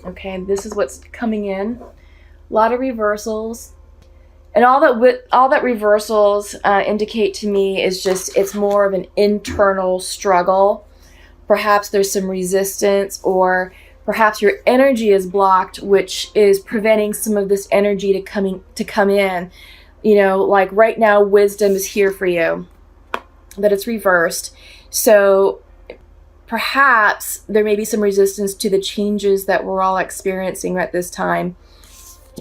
Okay, this is what's coming in. A lot of reversals. And all that reversals indicate to me is just it's more of an internal struggle. Perhaps there's some resistance, or perhaps your energy is blocked, which is preventing some of this energy to come in. Like right now, wisdom is here for you, but it's reversed. So perhaps there may be some resistance to the changes that we're all experiencing at this time.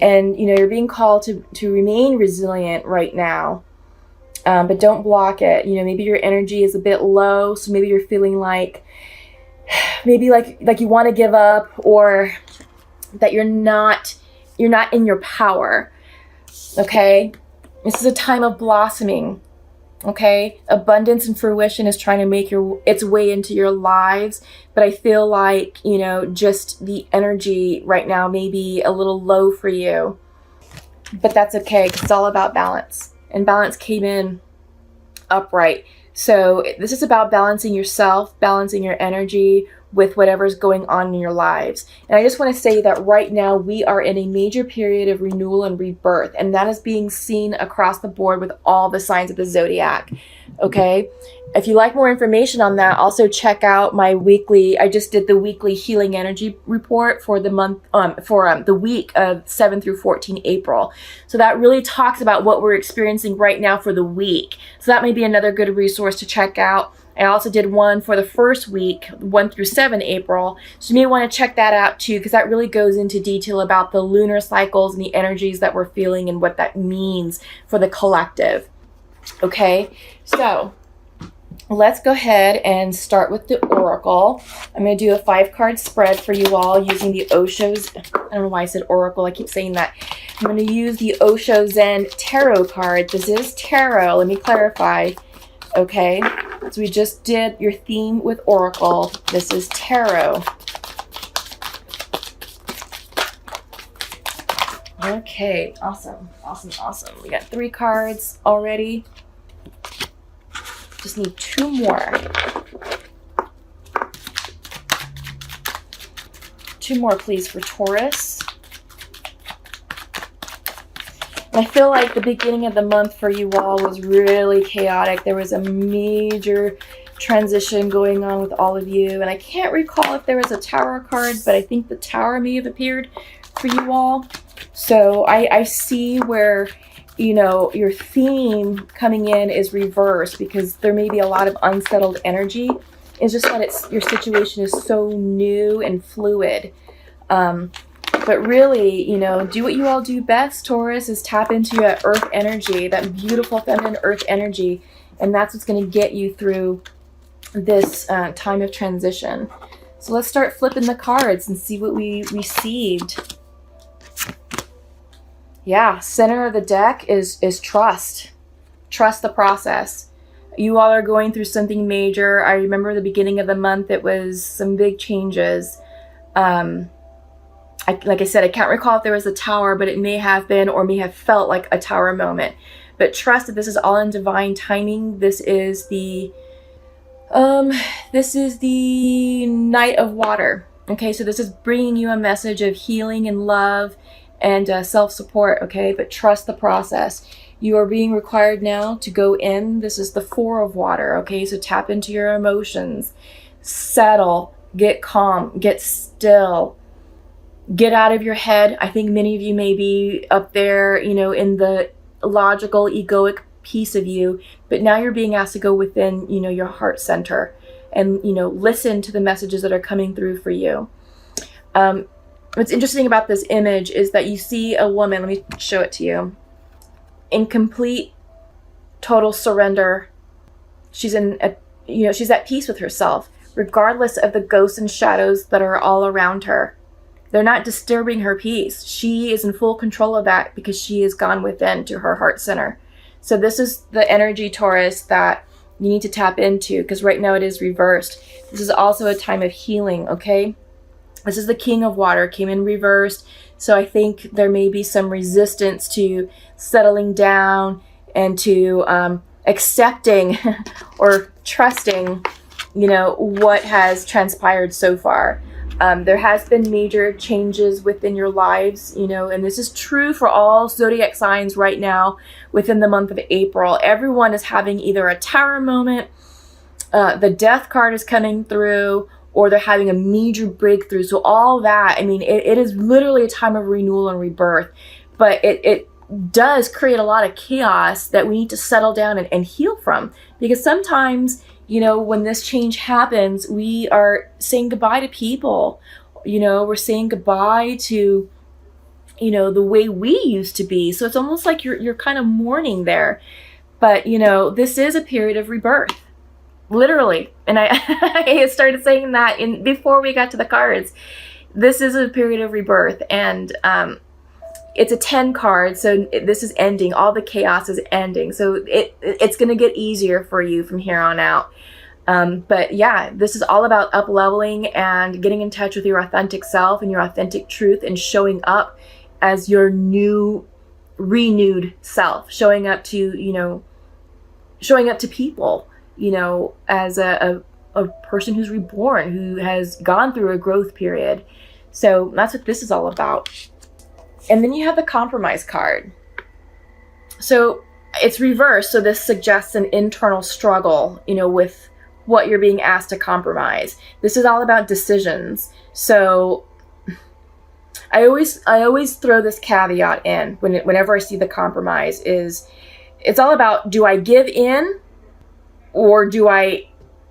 And, you're being called to remain resilient right now, but don't block it. Maybe your energy is a bit low, so maybe you're feeling like you want to give up, or that you're not in your power. Okay? This is a time of blossoming. Okay? Abundance and fruition is trying to make its way into your lives, but I feel like, just the energy right now may be a little low for you. But that's okay, because it's all about balance. And balance came in upright. So this is about balancing yourself, balancing your energy with whatever's going on in your lives. And I just want to say that right now we are in a major period of renewal and rebirth, and that is being seen across the board with all the signs of the zodiac. Okay? If you like more information on that, also check out my I just did the weekly healing energy report for the month, the week of 7 through 14 April. So that really talks about what we're experiencing right now for the week. So that may be another good resource to check out. I also did one for the first week, 1 through 7 April. So you may want to check that out too, because that really goes into detail about the lunar cycles and the energies that we're feeling and what that means for the collective. Okay, so let's go ahead and start with the oracle. I'm going to do a 5-card spread for you all using the Osho's. I don't know why I said oracle. I keep saying that. I'm going to use the Osho Zen tarot card. This is tarot. Let me clarify. Okay, so we just did your theme with oracle. This is tarot. Okay, awesome. We got 3 cards already. Just need 2 more. 2 more, please, for Taurus. And I feel like the beginning of the month for you all was really chaotic. There was a major transition going on with all of you. And I can't recall if there was a Tower card, but I think the Tower may have appeared for you all. So I see where, your theme coming in is reversed, because there may be a lot of unsettled energy. It's just that your situation is so new and fluid. But really, do what you all do best, Taurus, is tap into that earth energy, that beautiful feminine earth energy. And that's what's going to get you through this time of transition. So let's start flipping the cards and see what we received. Yeah, center of the deck is trust. Trust the process. You all are going through something major. I remember the beginning of the month, it was some big changes. Like I said, I can't recall if there was a Tower, but it may have been, or may have felt like a Tower moment. But trust that this is all in divine timing. This is the Knight of Water. Okay, so this is bringing you a message of healing and love and self-support. Okay, but trust the process. You are being required now to go in. This is the 4 of Water. Okay, so tap into your emotions, settle, get calm, get still. Get out of your head. I think many of you may be up there, in the logical, egoic piece of you, but now you're being asked to go within, your heart center and, listen to the messages that are coming through for you. What's interesting about this image is that you see a woman, let me show it to you, in complete, total surrender. She's she's at peace with herself, regardless of the ghosts and shadows that are all around her. They're not disturbing her peace. She is in full control of that because she has gone within to her heart center. So this is the energy, Taurus, that you need to tap into, because right now it is reversed. This is also a time of healing, okay? This is the King of Water, came in reversed. So I think there may be some resistance to settling down and to accepting or trusting, what has transpired so far. There has been major changes within your lives, and this is true for all zodiac signs right now within the month of April. Everyone is having either a tower moment, the death card is coming through, or they're having a major breakthrough. So all that, it is literally a time of renewal and rebirth, but it does create a lot of chaos that we need to settle down and heal from, because sometimes when this change happens, we are saying goodbye to people. We're saying goodbye to, the way we used to be. So it's almost like you're kind of mourning there. But, this is a period of rebirth, literally. And I started saying that before we got to the cards. This is a period of rebirth, and it's a 10 card, so this is ending. All the chaos is ending. So it's going to get easier for you from here on out. But yeah, this is all about up-leveling and getting in touch with your authentic self and your authentic truth, and showing up as your new, renewed self. Showing up to people, as a person who's reborn, who has gone through a growth period. So that's what this is all about. And then you have the compromise card. So it's reversed. So this suggests an internal struggle, with what you're being asked to compromise. This is all about decisions. So I always throw this caveat in whenever I see the compromise is, it's all about, do I give in or do I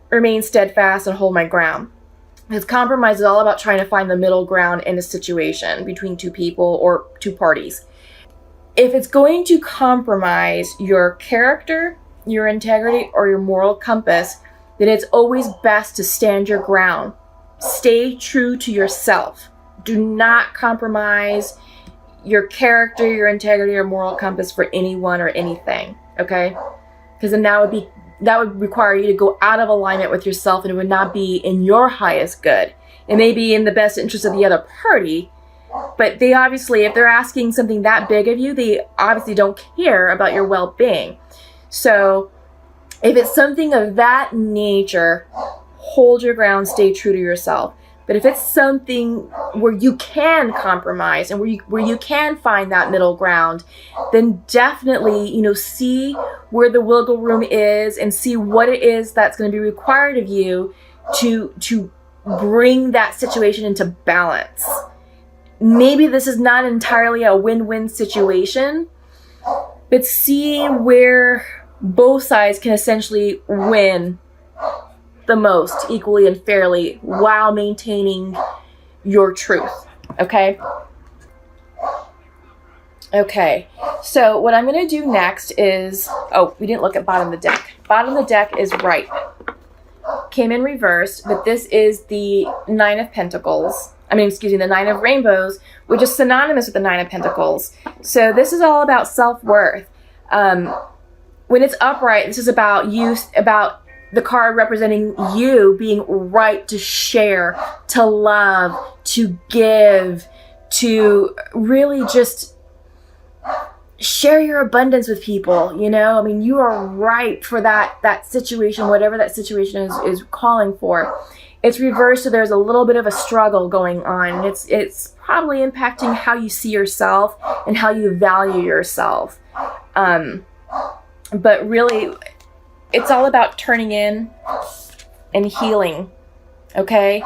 remain steadfast and hold my ground? Because compromise is all about trying to find the middle ground in a situation between two people or two parties. If it's going to compromise your character, your integrity, or your moral compass, then it's always best to stand your ground. Stay true to yourself. Do not compromise your character, your integrity, or moral compass for anyone or anything, okay? Because then that would require you to go out of alignment with yourself, and it would not be in your highest good. It may be in the best interest of the other party, but they obviously, if they're asking something that big of you, they obviously don't care about your well-being. So if it's something of that nature, hold your ground, stay true to yourself. But if it's something where you can compromise and where you can find that middle ground, then definitely, see where the wiggle room is and see what it is that's going to be required of you to bring that situation into balance. Maybe this is not entirely a win-win situation, but see where both sides can essentially win the most equally and fairly while maintaining your truth. Okay, so what I'm going to do next is, we didn't look at bottom of the deck. Bottom of the deck is right. Came in reversed, but this is the Nine of Pentacles. The Nine of Rainbows, which is synonymous with the Nine of Pentacles. So this is all about self-worth. When it's upright, this is about you, about the card representing you being right to share, to love, to give, to really just share your abundance with people. You are right for that situation, whatever that situation is calling for. It's reversed, so there's a little bit of a struggle going on. It's probably impacting how you see yourself and how you value yourself. But really, it's all about turning in and healing, okay?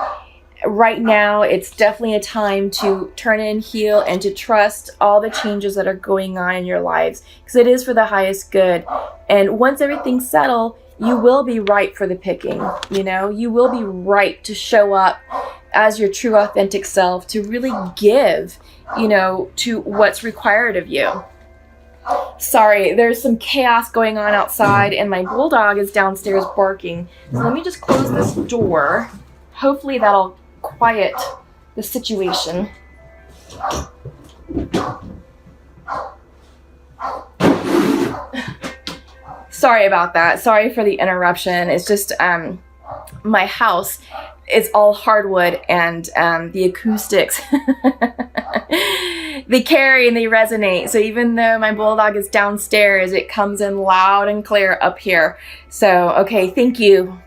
Right now, it's definitely a time to turn in, heal, and to trust all the changes that are going on in your lives, because it is for the highest good. And once everything's settled, you will be right for the picking, You will be right to show up as your true, authentic self, to really give, to what's required of you. Sorry, there's some chaos going on outside, and my bulldog is downstairs barking. So let me just close this door. Hopefully that'll quiet the situation. Sorry about that. Sorry for the interruption. It's just my house is all hardwood, and the acoustics they carry and they resonate. So even though my bulldog is downstairs, it comes in loud and clear up here. So, okay, thank you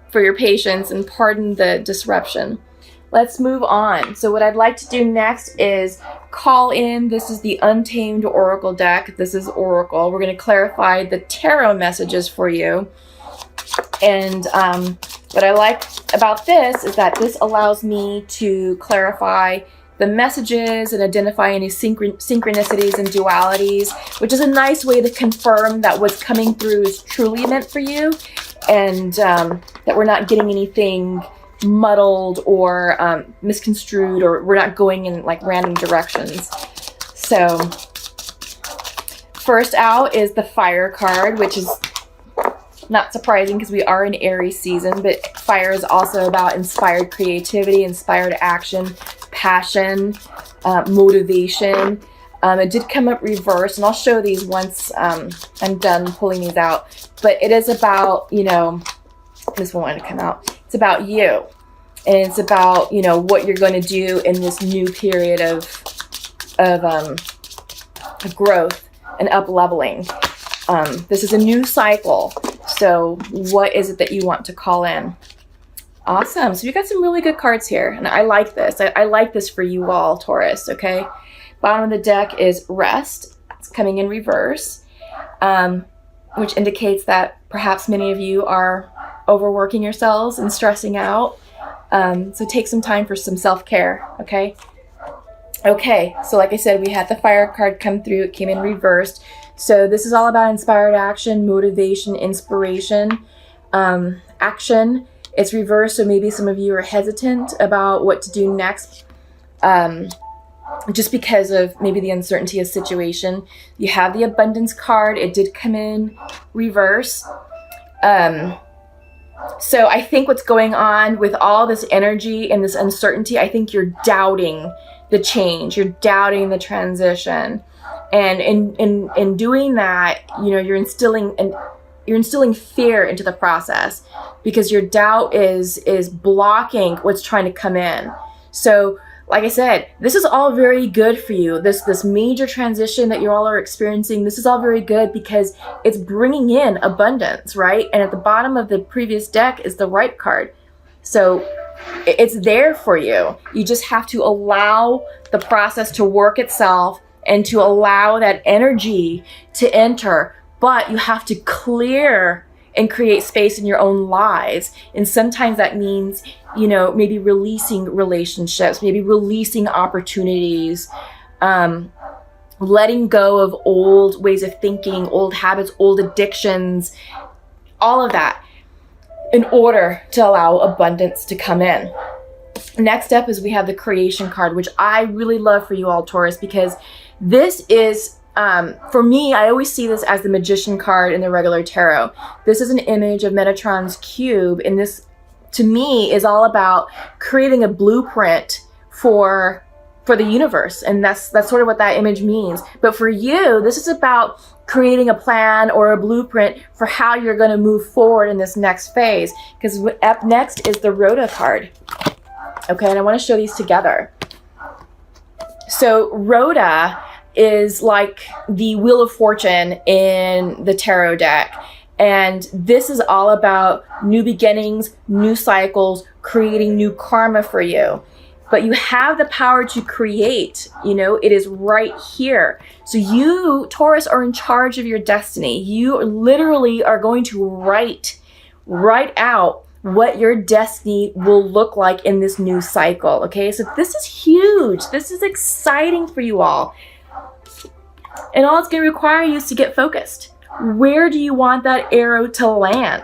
for your patience and pardon the disruption. let's move on. So what I'd like to do next is call in, this is the Untamed Oracle deck. This is Oracle. We're going to clarify the tarot messages for you. And what I like about this is that this allows me to clarify the messages and identify any synchronicities and dualities, which is a nice way to confirm that what's coming through is truly meant for you, and that we're not getting anything muddled or misconstrued, or we're not going in like random directions. So first out is the Fire card, which is not surprising because we are in Aries season, but fire is also about inspired creativity, inspired action, passion, motivation. It did come up reversed, and I'll show these once I'm done pulling these out. But it is about, you know, this one wanted to come out. It's about you. And it's about, you know, what you're going to do in this new period of growth and up-leveling. This is a new cycle. So what is it that you want to call in? Awesome. So you got some really good cards here. And I like this. I like this for you all, Taurus, okay? Bottom of the deck is Rest. It's coming in reverse, which indicates that perhaps many of you are overworking yourselves and stressing out. So take some time for some self-care, okay? Okay, so like I said, we had the Fire card come through. It came in reversed. So this is all about inspired action, motivation, inspiration, action. It's reversed, so maybe some of you are hesitant about what to do next, just because of maybe the uncertainty of situation. You have the Abundance card. It did come in reverse. So I think what's going on with all this energy and this uncertainty, I think you're doubting the change. You're doubting the transition. And in doing that, you know, you're instilling fear into the process because your doubt is blocking what's trying to come in. So like I said, this is all very good for you. This major transition that you all are experiencing, this is all very good because it's bringing in abundance, right? And at the bottom of the previous deck is the Right card. So it's there for you. You just have to allow the process to work itself and to allow that energy to enter. But you have to clear and create space in your own lives. And sometimes that means, you know, maybe releasing relationships, maybe releasing opportunities, letting go of old ways of thinking, old habits, old addictions, all of that, in order to allow abundance to come in. Next up is we have the Creation card, which I really love for you all, Taurus, because this is, for me, I always see this as the Magician card in the regular tarot. This is an image of Metatron's cube, and this, to me, is all about creating a blueprint for the universe, and that's sort of what that image means. But for you, this is about creating a plan or a blueprint for how you're going to move forward in this next phase, because up next is the Rhoda card. Okay, and I want to show these together. So Rhoda is like the Wheel of Fortune in the tarot deck. And this is all about new beginnings, new cycles, creating new karma for you. But you have the power to create, you know, it is right here. So you, Taurus, are in charge of your destiny. You literally are going to write out what your destiny will look like in this new cycle, okay? So this is huge. This is exciting for you all. And all it's going to require you is to get focused. Where do you want that arrow to land?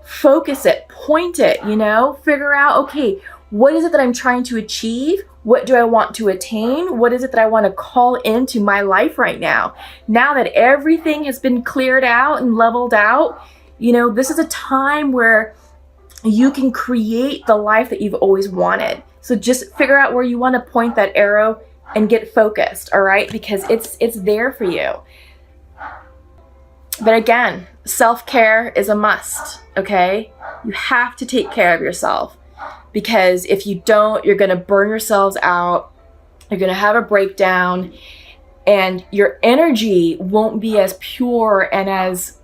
Focus it, point it, you know? Figure out, okay, what is it that I'm trying to achieve? What do I want to attain? What is it that I want to call into my life right now? Now that everything has been cleared out and leveled out, you know, this is a time where you can create the life that you've always wanted. So just figure out where you want to point that arrow and get focused, all right? Because it's there for you. But again, self-care is a must, okay? You have to take care of yourself, because if you don't, you're going to burn yourselves out. You're going to have a breakdown, and your energy won't be as pure and as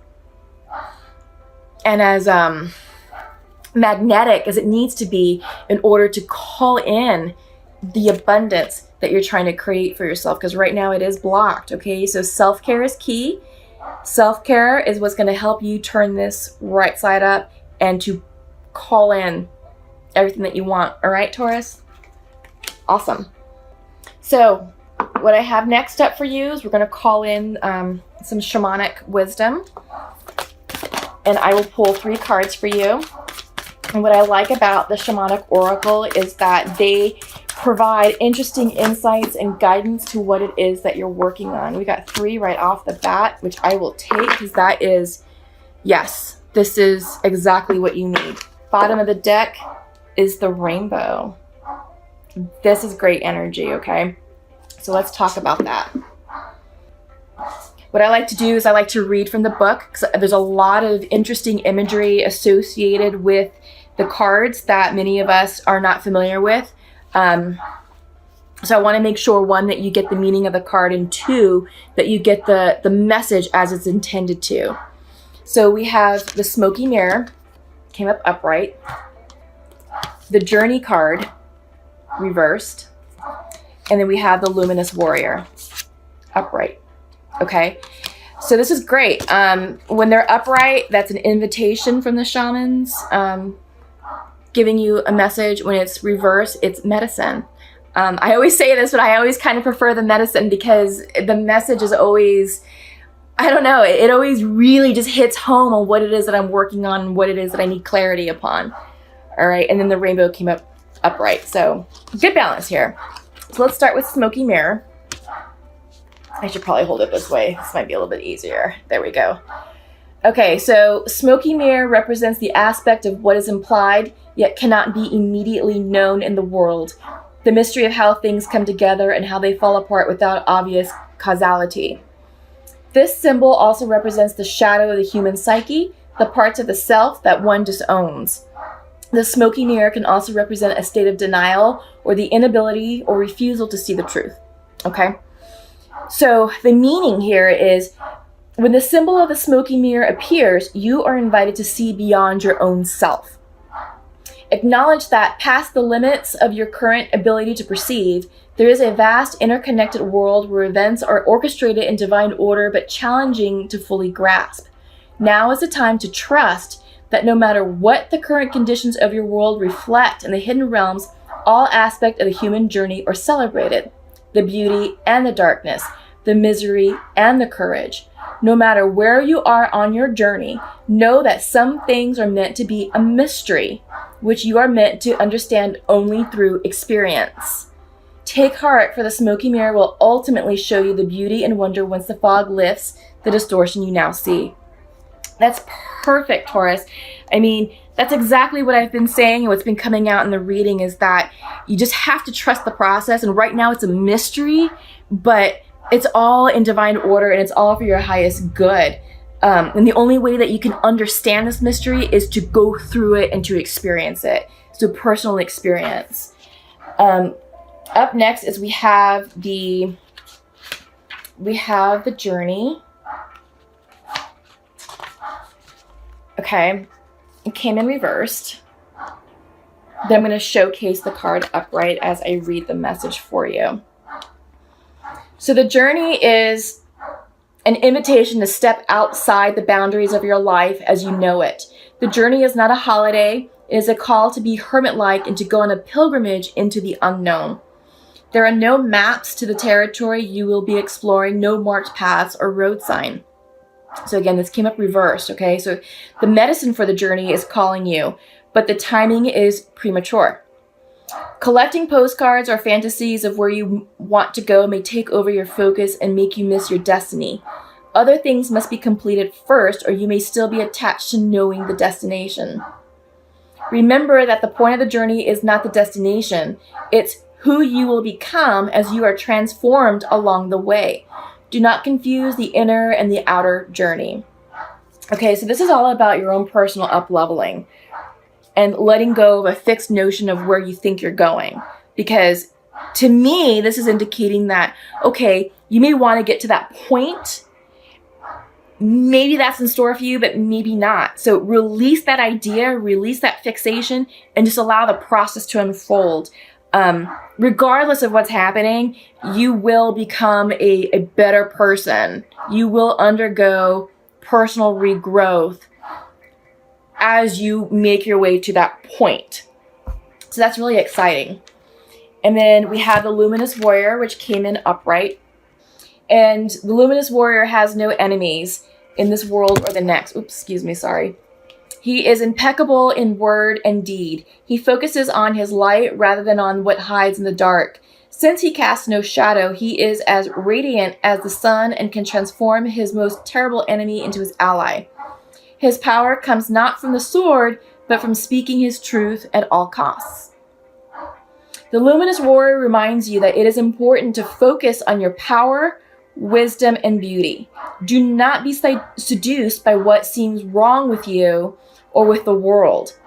magnetic as it needs to be in order to call in the abundance that you're trying to create for yourself, because right now it is blocked. Okay, so self-care is key. Self-care is what's going to help you turn this right side up and to call in everything that you want. All right, Taurus? Awesome. So what I have next up for you is we're going to call in some shamanic wisdom, and I will pull 3 cards for you. And what I like about the shamanic oracle is that they provide interesting insights and guidance to what it is that you're working on. We got 3 right off the bat, which I will take, because that is, yes, this is exactly what you need. Bottom of the deck is the rainbow. This is great energy, okay? So let's talk about that. What I like to do is I like to read from the book, because there's a lot of interesting imagery associated with the cards that many of us are not familiar with. So I want to make sure, 1, that you get the meaning of the card, and 2, that you get the message as it's intended to. So we have the smoky mirror, came up upright. The journey card, reversed. And then we have the luminous warrior, upright. Okay, so this is great. When they're upright, that's an invitation from the shamans, giving you a message. When it's reversed, it's medicine. I always say this, but I always kind of prefer the medicine, because the message is always, I don't know, it always really just hits home on what it is that I'm working on and what it is that I need clarity upon. All right, and then the rainbow came up upright. So good balance here. So let's start with smoky mirror. I should probably hold it this way. This might be a little bit easier. There we go. Okay, so smoky mirror represents the aspect of what is implied, yet cannot be immediately known in the world. The mystery of how things come together and how they fall apart without obvious causality. This symbol also represents the shadow of the human psyche, the parts of the self that one disowns. The smoky mirror can also represent a state of denial or the inability or refusal to see the truth. Okay? So the meaning here is, when the symbol of the smoky mirror appears, you are invited to see beyond your own self. Acknowledge that past the limits of your current ability to perceive, there is a vast interconnected world where events are orchestrated in divine order but challenging to fully grasp. Now is the time to trust that no matter what the current conditions of your world reflect in the hidden realms, all aspects of the human journey are celebrated. The beauty and the darkness, the misery and the courage. No matter where you are on your journey, know that some things are meant to be a mystery, which you are meant to understand only through experience. Take heart, for the smoky mirror will ultimately show you the beauty and wonder once the fog lifts the distortion you now see. That's perfect, Taurus. I mean, that's exactly what I've been saying, and what's been coming out in the reading is that you just have to trust the process. And right now it's a mystery, but it's all in divine order, and it's all for your highest good. And the only way that you can understand this mystery is to go through it and to experience it. So personal experience. Up next is we have the journey. Okay, it came in reversed. Then I'm going to showcase the card upright as I read the message for you. So the journey is an invitation to step outside the boundaries of your life as you know it. The journey is not a holiday. It is a call to be hermit-like and to go on a pilgrimage into the unknown. There are no maps to the territory you will be exploring, no marked paths or road sign. So again, this came up reversed, okay? So the medicine for the journey is calling you, but the timing is premature. Collecting postcards or fantasies of where you want to go may take over your focus and make you miss your destiny. Other things must be completed first, or you may still be attached to knowing the destination. Remember that the point of the journey is not the destination. It's who you will become as you are transformed along the way. Do not confuse the inner and the outer journey. Okay, so this is all about your own personal up-leveling and letting go of a fixed notion of where you think you're going. Because to me, this is indicating that, okay, you may want to get to that point, maybe that's in store for you, but maybe not. So release that idea, release that fixation, and just allow the process to unfold. Regardless of what's happening, you will become a better person. You will undergo personal regrowth as you make your way to that point. So that's really exciting. And then we have the Luminous Warrior, which came in upright. And the Luminous Warrior has no enemies in this world or the next. Oops, excuse me, sorry. He is impeccable in word and deed. He focuses on his light rather than on what hides in the dark. Since he casts no shadow, he is as radiant as the sun and can transform his most terrible enemy into his ally. His power comes not from the sword, but from speaking his truth at all costs. The Luminous Warrior reminds you that it is important to focus on your power, wisdom, and beauty. Do not be seduced by what seems wrong with you or with the world.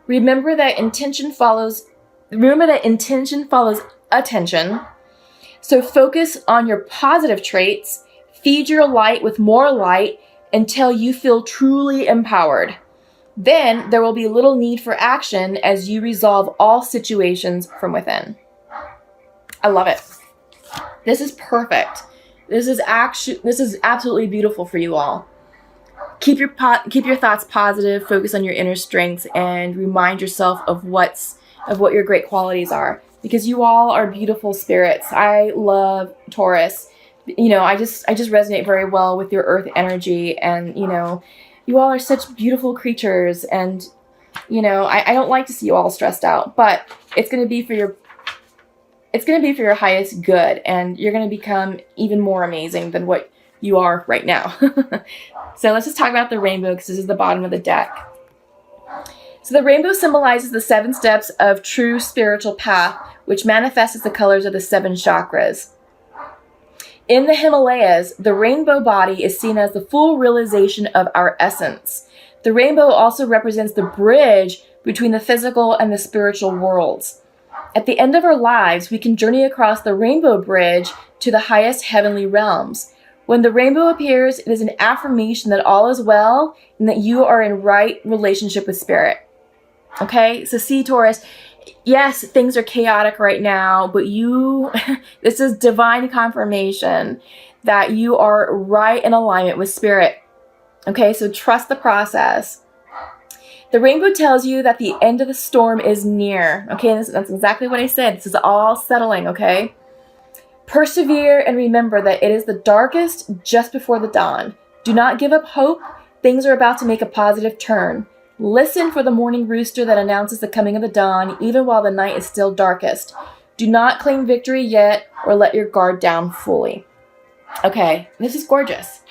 Remember that intention follows attention. So focus on your positive traits, feed your light with more light until you feel truly empowered. Then there will be little need for action as you resolve all situations from within. I love it. This is perfect. This is absolutely beautiful for you all. Keep your thoughts positive, focus on your inner strengths, and remind yourself of what your great qualities are, because you all are beautiful spirits. I love Taurus. I just resonate very well with your earth energy, and you all are such beautiful creatures, and I don't like to see you all stressed out, but it's going to be for your highest good, and you're going to become even more amazing than what you are right now. So let's just talk about the rainbow, because this is the bottom of the deck. So the rainbow symbolizes the 7 steps of true spiritual path, which manifests as the colors of the 7 chakras. In the Himalayas, the rainbow body is seen as the full realization of our essence. The rainbow also represents the bridge between the physical and the spiritual worlds. At the end of our lives, we can journey across the rainbow bridge to the highest heavenly realms. When the rainbow appears, it is an affirmation that all is well and that you are in right relationship with spirit. Okay, so see, Taurus, yes, things are chaotic right now, but this is divine confirmation that you are right in alignment with spirit. Okay, so trust the process. The rainbow tells you that the end of the storm is near. Okay, that's exactly what I said. This is all settling, okay? Persevere and remember that it is the darkest just before the dawn. Do not give up hope. Things are about to make a positive turn. Listen for the morning rooster that announces the coming of the dawn, even while the night is still darkest. Do not claim victory yet or let your guard down fully. Okay, this is gorgeous.